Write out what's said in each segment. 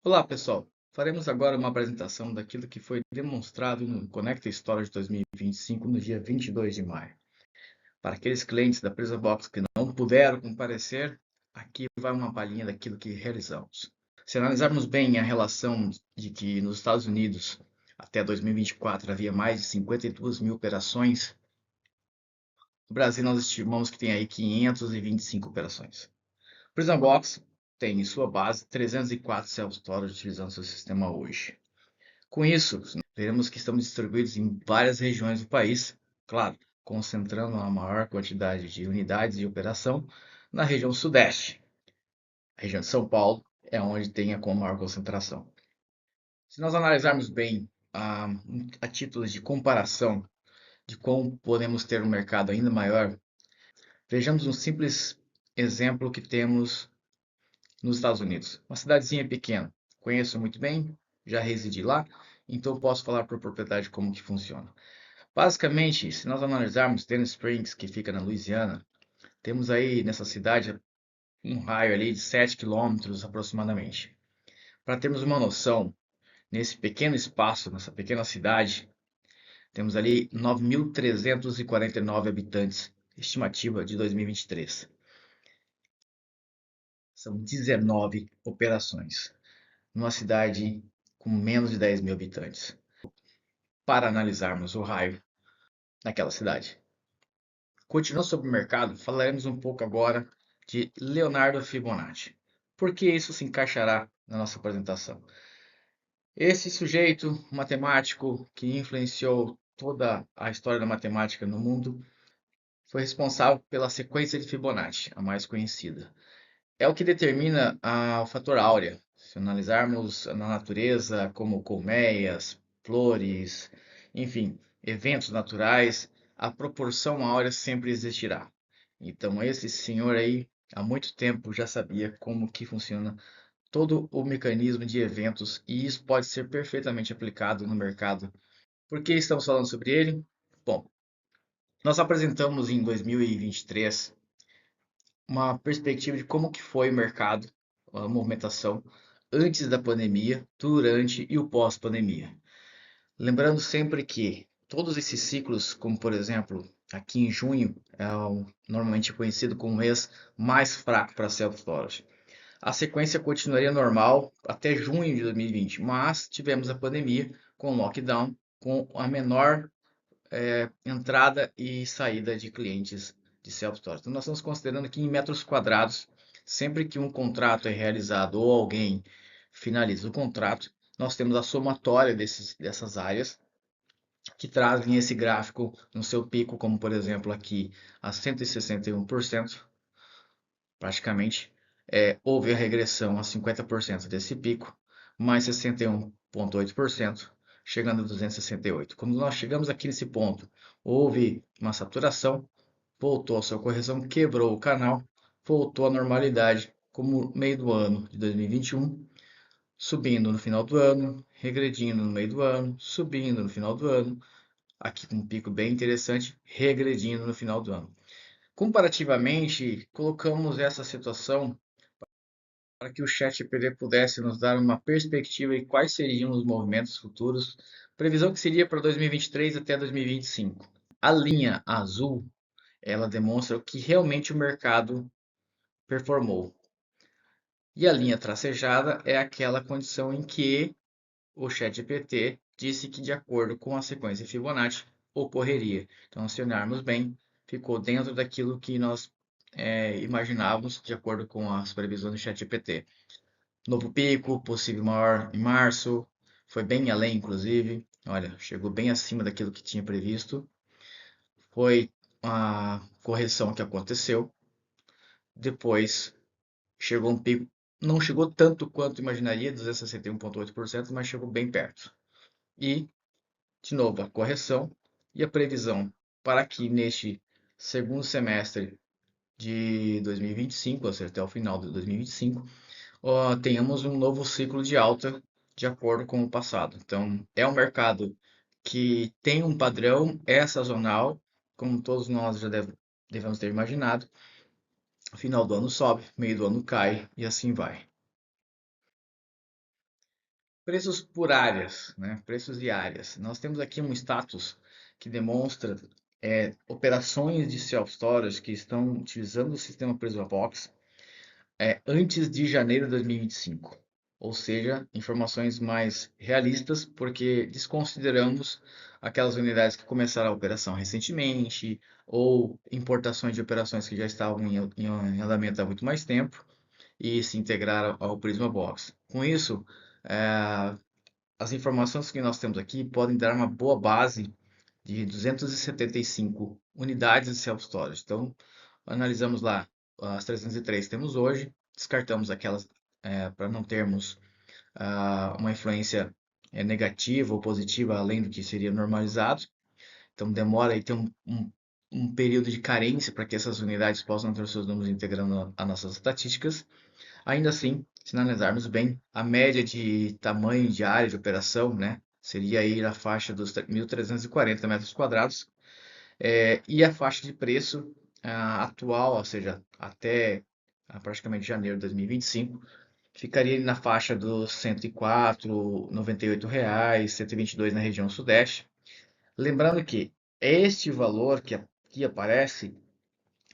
Olá, pessoal. Faremos agora uma apresentação daquilo que foi demonstrado no Conecta Storage 2025 no dia 22 de maio. Para aqueles clientes da PresaBox que não puderam comparecer, aqui vai uma palhinha daquilo que realizamos. Se analisarmos bem a relação de que nos Estados Unidos até 2024 havia mais de 52 mil operações, no Brasil nós estimamos que tem aí 525 operações. Prison Box tem em sua base 304 self-storage utilizando seu sistema hoje. Com isso, veremos que estamos distribuídos em várias regiões do país, claro, concentrando a maior quantidade de unidades de operação na região sudeste. A região de São Paulo é onde tem a maior concentração. Se nós analisarmos bem a título de comparação de como podemos ter um mercado ainda maior, vejamos um simples exemplo que temos nos Estados Unidos. Uma cidadezinha pequena, conheço muito bem, já residi lá, então posso falar por propriedade como que funciona. Basicamente, se nós analisarmos Dennis Springs, que fica na Louisiana, temos aí nessa cidade um raio ali de 7 quilômetros aproximadamente. Para termos uma noção, nesse pequeno espaço, nessa pequena cidade, temos ali 9.349 habitantes, estimativa de 2023. São 19 operações, numa cidade com menos de 10 mil habitantes, para analisarmos o raio naquela cidade. Continuando sobre o mercado, falaremos um pouco agora de Leonardo Fibonacci. Por que isso se encaixará na nossa apresentação? Esse sujeito matemático que influenciou toda a história da matemática no mundo foi responsável pela sequência de Fibonacci, a mais conhecida. É o que determina o fator áurea. Se analisarmos na natureza, como colmeias, flores, enfim, eventos naturais, a proporção áurea sempre existirá. Então, esse senhor aí, há muito tempo já sabia como que funciona todo o mecanismo de eventos e isso pode ser perfeitamente aplicado no mercado. Por que estamos falando sobre ele? Bom, nós apresentamos em 2023 uma perspectiva de como que foi o mercado, a movimentação antes da pandemia, durante e o pós-pandemia. Lembrando sempre que todos esses ciclos, como por exemplo, aqui em junho, normalmente conhecido como o mês mais fraco para self-storage. A sequência continuaria normal até junho de 2020, mas tivemos a pandemia com o lockdown, com a menor entrada e saída de clientes de self-storage. Então, nós estamos considerando aqui em metros quadrados, sempre que um contrato é realizado ou alguém finaliza o contrato, nós temos a somatória dessas áreas que trazem esse gráfico no seu pico, como por exemplo aqui a 161%, praticamente houve a regressão a 50% desse pico, mais 61,8%, chegando a 268. Quando nós chegamos aqui nesse ponto, houve uma saturação, voltou a sua correção, quebrou o canal, voltou à normalidade, como no meio do ano de 2021, subindo no final do ano, regredindo no meio do ano, subindo no final do ano, aqui com um pico bem interessante, regredindo no final do ano. Comparativamente, colocamos essa situação para que o ChatGPT pudesse nos dar uma perspectiva de quais seriam os movimentos futuros, previsão que seria para 2023 até 2025. A linha azul, ela demonstra o que realmente o mercado performou. E a linha tracejada é aquela condição em que o ChatGPT disse que, de acordo com a sequência Fibonacci, ocorreria. Então, se olharmos bem, ficou dentro daquilo que nós imaginávamos, de acordo com as previsões do ChatGPT. Novo pico, possível maior em março, foi bem além, inclusive. Olha, chegou bem acima daquilo que tinha previsto. Foi a correção que aconteceu. Depois chegou um pico, não chegou tanto quanto imaginaria, 261,8%, mas chegou bem perto. E, de novo, a correção e a previsão para que neste segundo semestre de 2025, ou seja, até o final de 2025, tenhamos um novo ciclo de alta de acordo com o passado. Então, é um mercado que tem um padrão, é sazonal, como todos nós já devemos ter imaginado. Final do ano sobe, meio do ano cai e assim vai. Preços por áreas, né? Preços de áreas. Nós temos aqui um status que demonstra operações de self-storage que estão utilizando o sistema PrismaBox antes de janeiro de 2025. Ou seja, informações mais realistas, porque desconsideramos aquelas unidades que começaram a operação recentemente, ou importações de operações que já estavam em andamento há muito mais tempo e se integraram ao PrismaBox. Com isso, as informações que nós temos aqui podem dar uma boa base de 275 unidades de self-storage. Então, analisamos lá as 303 que temos hoje, descartamos aquelas para não termos uma influência negativa ou positiva além do que seria normalizado. Então, demora aí ter um período de carência para que essas unidades possam ter seus números integrando as nossas estatísticas. Ainda assim, se analisarmos bem, a média de tamanho de área de operação, né, seria aí na faixa dos 1.340 metros quadrados, e a faixa de preço atual, ou seja, até praticamente janeiro de 2025, ficaria na faixa dos R$ 104, R$ 98, R$ 122 na região sudeste. Lembrando que este valor que aqui aparece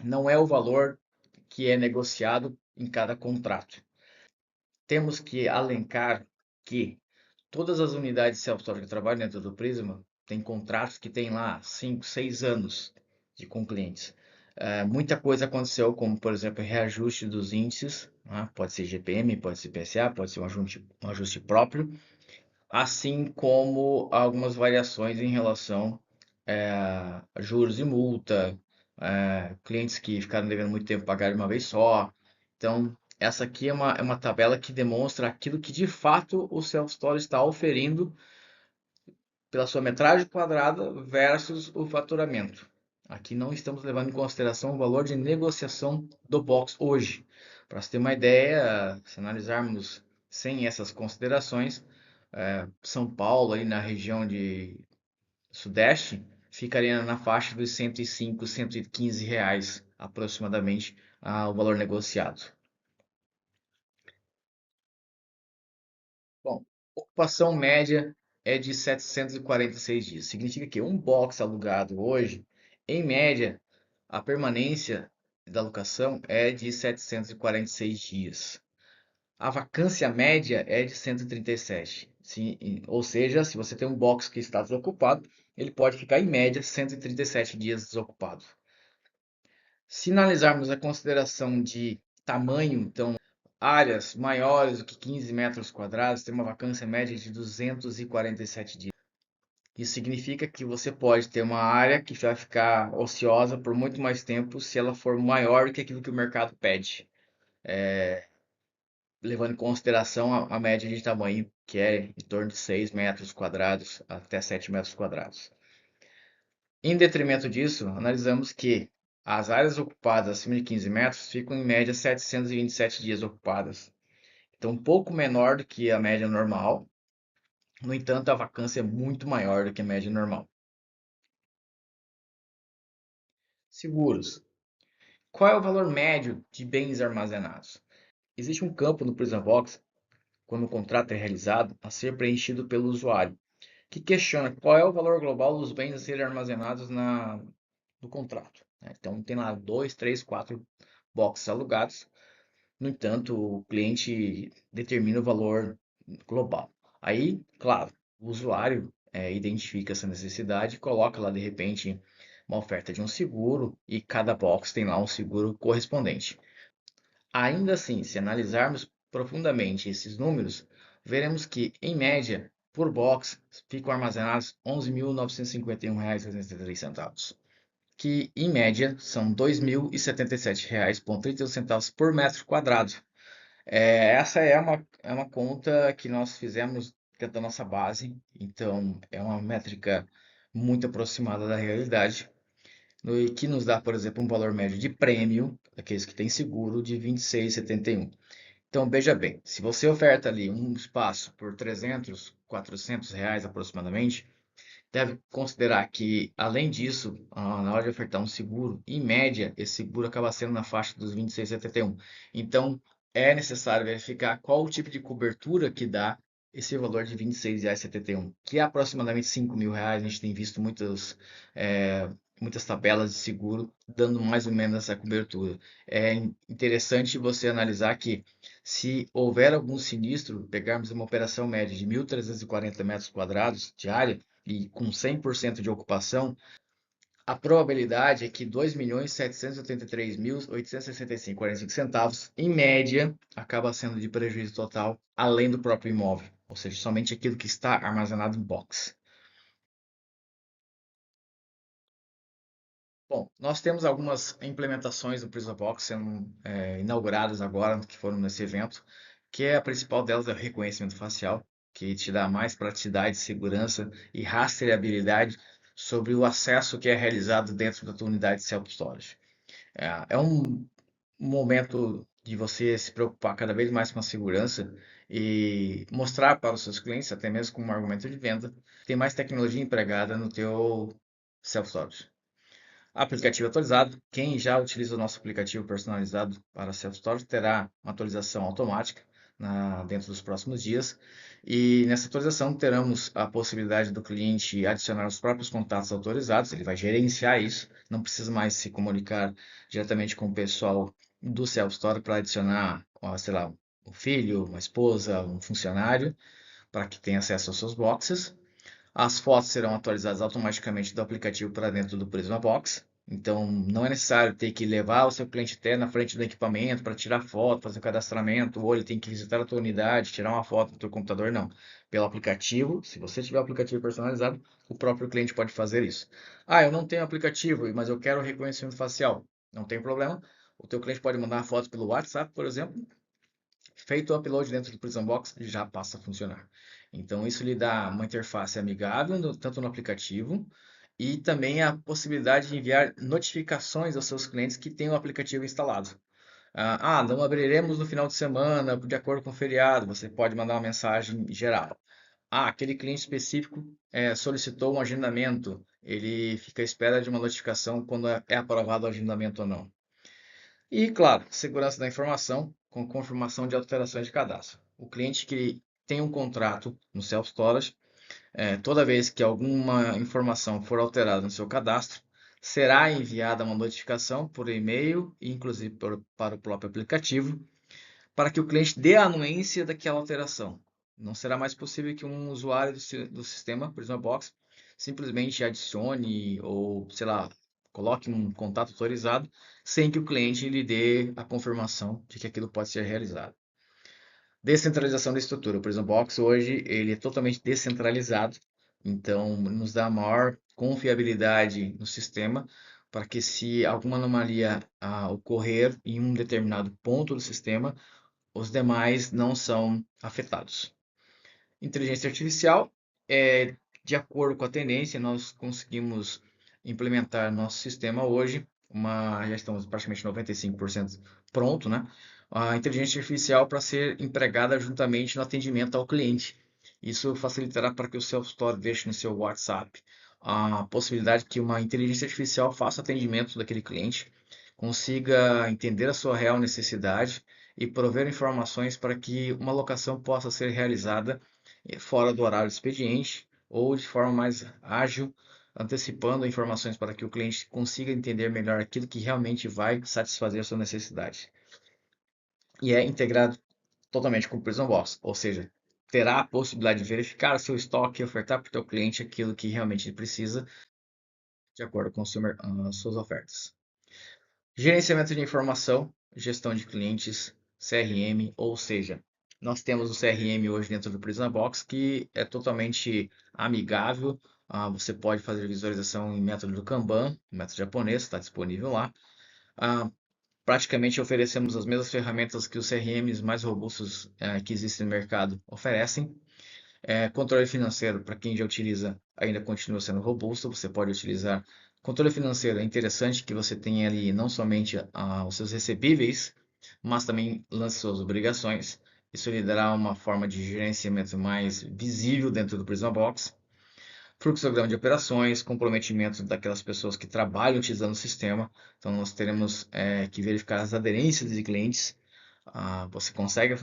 não é o valor que é negociado em cada contrato. Temos que alencar que todas as unidades self-storage que trabalham dentro do Prisma têm contratos que têm lá 5, 6 anos com clientes. Muita coisa aconteceu, como por exemplo, reajuste dos índices, né? Pode ser GPM, pode ser PSA, pode ser um ajuste próprio, assim como algumas variações em relação a juros e multa, clientes que ficaram devendo muito tempo pagaram de uma vez só. Então, essa aqui é uma tabela que demonstra aquilo que de fato o self-storage está oferindo pela sua metragem quadrada versus o faturamento. Aqui não estamos levando em consideração o valor de negociação do box hoje. Para você ter uma ideia, se analisarmos sem essas considerações, São Paulo, aí na região de Sudeste, ficaria na faixa dos 105, R$ 115 aproximadamente o valor negociado. Bom, ocupação média é de 746 dias. Significa que um box alugado hoje, em média, a permanência da locação é de 746 dias. A vacância média é de 137. Ou seja, se você tem um box que está desocupado, ele pode ficar em média 137 dias desocupado. Se analisarmos a consideração de tamanho, então áreas maiores do que 15 metros quadrados tem uma vacância média de 247 dias. Isso significa que você pode ter uma área que vai ficar ociosa por muito mais tempo se ela for maior do que aquilo que o mercado pede, levando em consideração a média de tamanho, que é em torno de 6 metros quadrados até 7 metros quadrados. Em detrimento disso, analisamos que as áreas ocupadas acima de 15 metros ficam em média 727 dias ocupadas. Então, um pouco menor do que a média normal. No entanto, a vacância é muito maior do que a média normal. Seguros. Qual é o valor médio de bens armazenados? Existe um campo no PrismaBox, quando o contrato é realizado, a ser preenchido pelo usuário, que questiona qual é o valor global dos bens a serem armazenados no contrato. Então, tem lá 2, 3, 4 boxes alugados. No entanto, o cliente determina o valor global. Aí, claro, o usuário identifica essa necessidade e coloca lá de repente uma oferta de um seguro e cada box tem lá um seguro correspondente. Ainda assim, se analisarmos profundamente esses números, veremos que, em média, por box ficam armazenados R$ 11.951,83, que em média são R$ 2.077,31 por metro quadrado. Essa é uma conta que nós fizemos dentro da nossa base, então é uma métrica muito aproximada da realidade, e que nos dá, por exemplo, um valor médio de prêmio, aqueles que têm seguro, de R$ 26,71. Então, veja bem, se você oferta ali um espaço por 300, R$ 400 aproximadamente, deve considerar que, além disso, na hora de ofertar um seguro, em média, esse seguro acaba sendo na faixa dos 26,71. Então, é necessário verificar qual o tipo de cobertura que dá esse valor de R$ 26,71, que é aproximadamente R$ 5.000. A gente tem visto muitas tabelas de seguro dando mais ou menos essa cobertura. É interessante você analisar que, se houver algum sinistro, pegarmos uma operação média de 1.340 metros quadrados de área e com 100% de ocupação, a probabilidade é que 2.783.865,45 em média, acaba sendo de prejuízo total, além do próprio imóvel, ou seja, somente aquilo que está armazenado em box. Bom, nós temos algumas implementações do Prisma Box sendo inauguradas agora, que foram nesse evento, que a principal delas é o reconhecimento facial, que te dá mais praticidade, segurança e rastreabilidade sobre o acesso que é realizado dentro da tua unidade self-storage. É um momento de você se preocupar cada vez mais com a segurança e mostrar para os seus clientes, até mesmo como um argumento de venda, que tem mais tecnologia empregada no teu self-storage. Aplicativo atualizado. Quem já utiliza o nosso aplicativo personalizado para self-storage terá uma atualização automática dentro dos próximos dias. E nessa atualização teremos a possibilidade do cliente adicionar os próprios contatos autorizados. Ele vai gerenciar isso. Não precisa mais se comunicar diretamente com o pessoal do self-storage para adicionar, sei lá, um filho, uma esposa, um funcionário, para que tenha acesso aos seus boxes. As fotos serão atualizadas automaticamente do aplicativo para dentro do Prisma Box. Então, não é necessário ter que levar o seu cliente até na frente do equipamento para tirar foto, fazer o cadastramento, ou ele tem que visitar a tua unidade, tirar uma foto do teu computador, não. Pelo aplicativo, se você tiver o aplicativo personalizado, o próprio cliente pode fazer isso. Ah, eu não tenho aplicativo, mas eu quero reconhecimento facial. Não tem problema. O teu cliente pode mandar a foto pelo WhatsApp, por exemplo. Feito o upload dentro do Prism Box, já passa a funcionar. Então, isso lhe dá uma interface amigável, tanto no aplicativo, e também a possibilidade de enviar notificações aos seus clientes que têm o aplicativo instalado. Não abriremos no final de semana, de acordo com o feriado. Você pode mandar uma mensagem geral. Aquele cliente específico solicitou um agendamento. Ele fica à espera de uma notificação quando é aprovado o agendamento ou não. E, claro, segurança da informação com confirmação de alterações de cadastro. O cliente que tem um contrato no self-storage, toda vez que alguma informação for alterada no seu cadastro, será enviada uma notificação por e-mail, inclusive para o próprio aplicativo, para que o cliente dê a anuência daquela alteração. Não será mais possível que um usuário do sistema Prisma Box simplesmente adicione ou, sei lá, coloque um contato autorizado sem que o cliente lhe dê a confirmação de que aquilo pode ser realizado. Descentralização da estrutura. O Prisma Box hoje ele é totalmente descentralizado, então nos dá maior confiabilidade no sistema para que, se alguma anomalia ocorrer em um determinado ponto do sistema, os demais não são afetados. Inteligência artificial, de acordo com a tendência, nós conseguimos implementar nosso sistema hoje, já estamos praticamente 95% pronto, né? A inteligência artificial para ser empregada juntamente no atendimento ao cliente. Isso facilitará para que o self-store deixe no seu WhatsApp a possibilidade que uma inteligência artificial faça atendimento daquele cliente, consiga entender a sua real necessidade e prover informações para que uma locação possa ser realizada fora do horário do expediente ou de forma mais ágil, antecipando informações para que o cliente consiga entender melhor aquilo que realmente vai satisfazer a sua necessidade. E é integrado totalmente com o Prism Box, ou seja, terá a possibilidade de verificar o seu estoque e ofertar para o seu cliente aquilo que realmente ele precisa, de acordo com as suas ofertas. Gerenciamento de informação, gestão de clientes, CRM, ou seja, nós temos o CRM hoje dentro do Prisma Box que é totalmente amigável. Você pode fazer visualização em método do Kanban, método japonês, está disponível lá. Praticamente oferecemos as mesmas ferramentas que os CRMs mais robustos que existem no mercado oferecem. Controle financeiro, para quem já utiliza, ainda continua sendo robusto. Você pode utilizar. Controle financeiro é interessante que você tenha ali não somente os seus recebíveis, mas também lance suas obrigações. Isso lhe dará uma forma de gerenciamento mais visível dentro do Prisma Box. Fluxograma de operações, comprometimento daquelas pessoas que trabalham utilizando o sistema. Então, nós teremos que verificar as aderências de clientes. Você consegue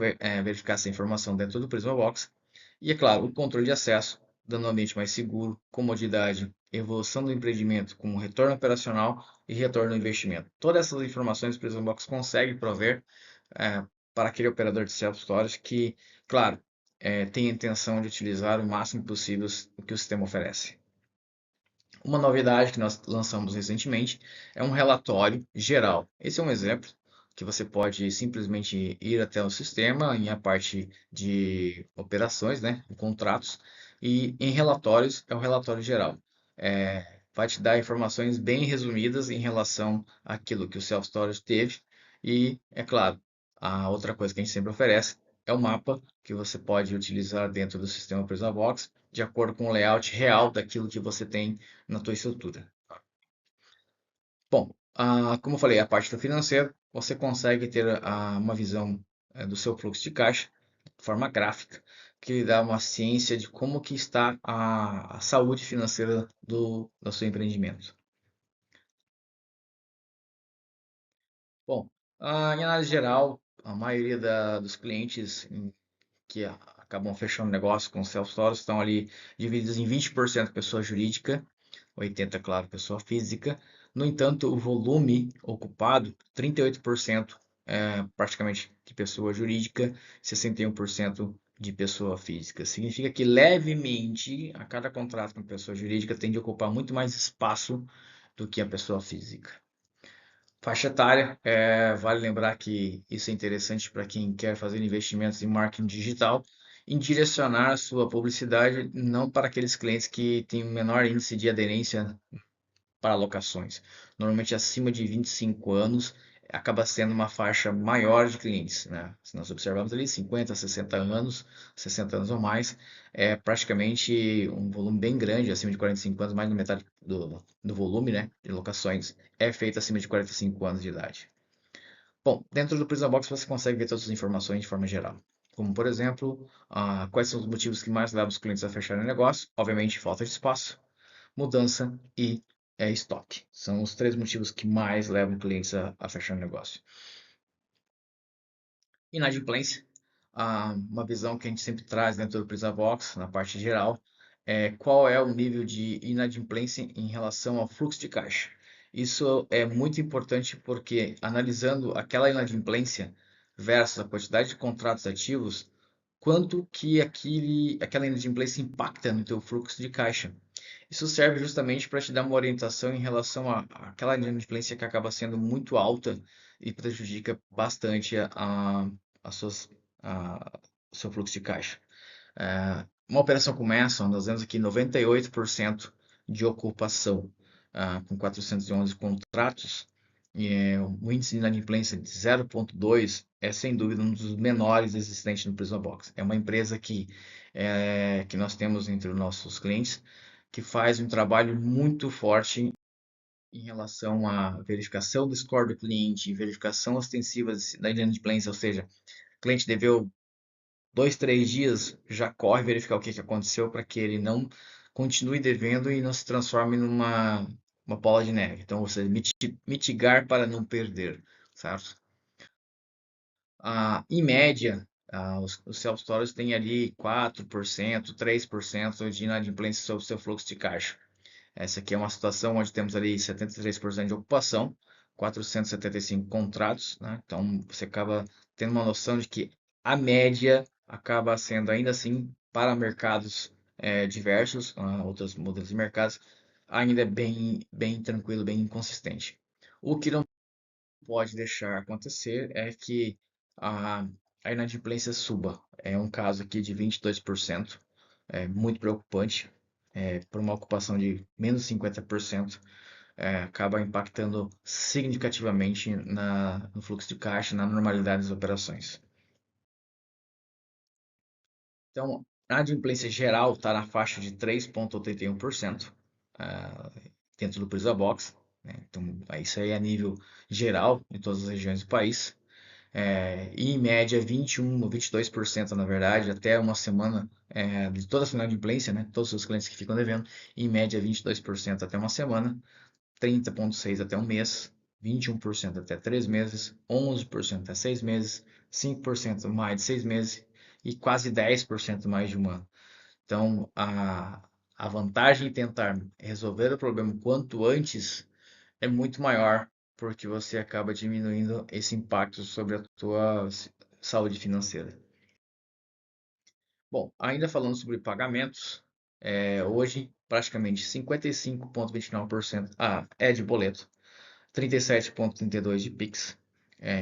verificar essa informação dentro do Prisma Box. E, é claro, o controle de acesso, dando um ambiente mais seguro, comodidade, evolução do empreendimento, como retorno operacional e retorno do investimento. Todas essas informações o Prison Box consegue prover para aquele operador de self-storage que, claro, tem a intenção de utilizar o máximo possível o que o sistema oferece. Uma novidade que nós lançamos recentemente é um relatório geral. Esse é um exemplo que você pode simplesmente ir até o sistema em a parte de operações, né, de contratos, e em relatórios é o relatório geral. Vai te dar informações bem resumidas em relação àquilo que o self-storage teve e, é claro, a outra coisa que a gente sempre oferece é o mapa que você pode utilizar dentro do sistema PresaBox de acordo com o layout real daquilo que você tem na tua estrutura. Bom, como eu falei, a parte do financeiro, você consegue ter uma visão do seu fluxo de caixa de forma gráfica, que lhe dá uma ciência de como que está a saúde financeira do seu empreendimento. Bom, em análise geral, a maioria dos clientes que acabam fechando negócio com self-storage estão ali divididos em 20% pessoa jurídica, 80%, claro, pessoa física. No entanto, o volume ocupado, 38% praticamente de pessoa jurídica, 61% de pessoa física. Significa que levemente a cada contrato com pessoa jurídica tende a ocupar muito mais espaço do que a pessoa física. Faixa etária, vale lembrar que isso é interessante para quem quer fazer investimentos em marketing digital, em direcionar a sua publicidade não para aqueles clientes que têm um menor índice de aderência para locações. Normalmente acima de 25 anos acaba sendo uma faixa maior de clientes, né? Se nós observarmos ali 50, 60 anos ou mais, é praticamente um volume bem grande, acima de 45 anos, mais da metade do volume, né, de locações é feito acima de 45 anos de idade. Bom, dentro do Prison Box você consegue ver todas as informações de forma geral. Como, por exemplo, quais são os motivos que mais levam os clientes a fecharem o negócio? Obviamente, falta de espaço, mudança e estoque. São os três motivos que mais levam clientes a fechar o negócio. Inadimplência, uma visão que a gente sempre traz dentro do PrisaBox, na parte geral, é qual é o nível de inadimplência em relação ao fluxo de caixa. Isso é muito importante porque analisando aquela inadimplência versus a quantidade de contratos ativos, quanto que aquela inadimplência impacta no teu fluxo de caixa. Isso serve justamente para te dar uma orientação em relação àquela inadimplência que acaba sendo muito alta e prejudica bastante as suas, o seu fluxo de caixa. Uma operação como essa, nós vemos aqui 98% de ocupação, com 411 contratos, e o índice de inadimplência de 0,2 é sem dúvida um dos menores existentes no Prisma Box. É uma empresa que nós temos entre os nossos clientes que faz um trabalho muito forte em relação à verificação do score do cliente, verificação ostensiva da inadimplência, ou seja, o cliente deveu 2, 3 dias, já corre verificar o que aconteceu para que ele não continue devendo e não se transforme numa uma bola de neve. Então, você mitigar para não perder, certo? Em média, os self-storage têm ali 4%, 3% de inadimplência sobre o seu fluxo de caixa. Essa aqui é uma situação onde temos ali 73% de ocupação, 475 contratos, né? Então você acaba tendo uma noção de que a média acaba sendo ainda assim para mercados diversos, outros modelos de mercados, ainda é bem tranquilo, bem consistente. O que não pode deixar acontecer é que a, a inadimplência suba. É um caso aqui de 22%, é muito preocupante. Por uma ocupação de menos 50%, acaba impactando significativamente no fluxo de caixa, na normalidade das operações. Então, a adimplência geral está na faixa de 3,81%, dentro do Prisa Box, né? Então, isso aí é a nível geral em todas as regiões do país. E em média 21 ou 22%, na verdade, até uma semana de toda a final de inadimplência, né? Todos os clientes que ficam devendo, em média 22% até uma semana, 30,6% até um mês, 21% até 3 meses, 11% até 6 meses, 5% mais de 6 meses e quase 10% mais de um ano. Então, a vantagem em tentar resolver o problema quanto antes é muito maior, porque você acaba diminuindo esse impacto sobre a tua saúde financeira. Bom, ainda falando sobre pagamentos, hoje praticamente 55,29% é de boleto, 37,32% de Pix.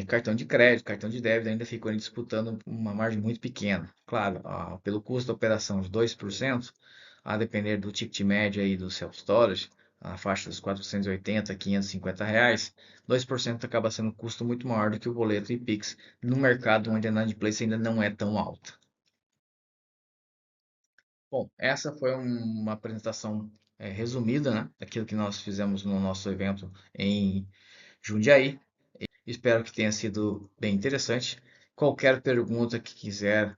Cartão de crédito, cartão de débito ainda ficam ali disputando uma margem muito pequena. Claro, pelo custo da operação de 2%, a depender do ticket médio aí do self-storage, a faixa dos 480 a 550 reais, 2% acaba sendo um custo muito maior do que o boleto e Pix, no mercado onde a inadimplência ainda não é tão alta. Bom, essa foi uma apresentação resumida, né, daquilo que nós fizemos no nosso evento em Jundiaí. Espero que tenha sido bem interessante. Qualquer pergunta que quiser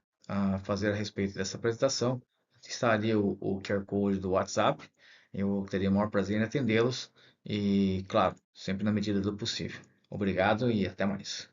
fazer a respeito dessa apresentação, está ali o QR Code do WhatsApp. Eu teria o maior prazer em atendê-los e, claro, sempre na medida do possível. Obrigado e até mais.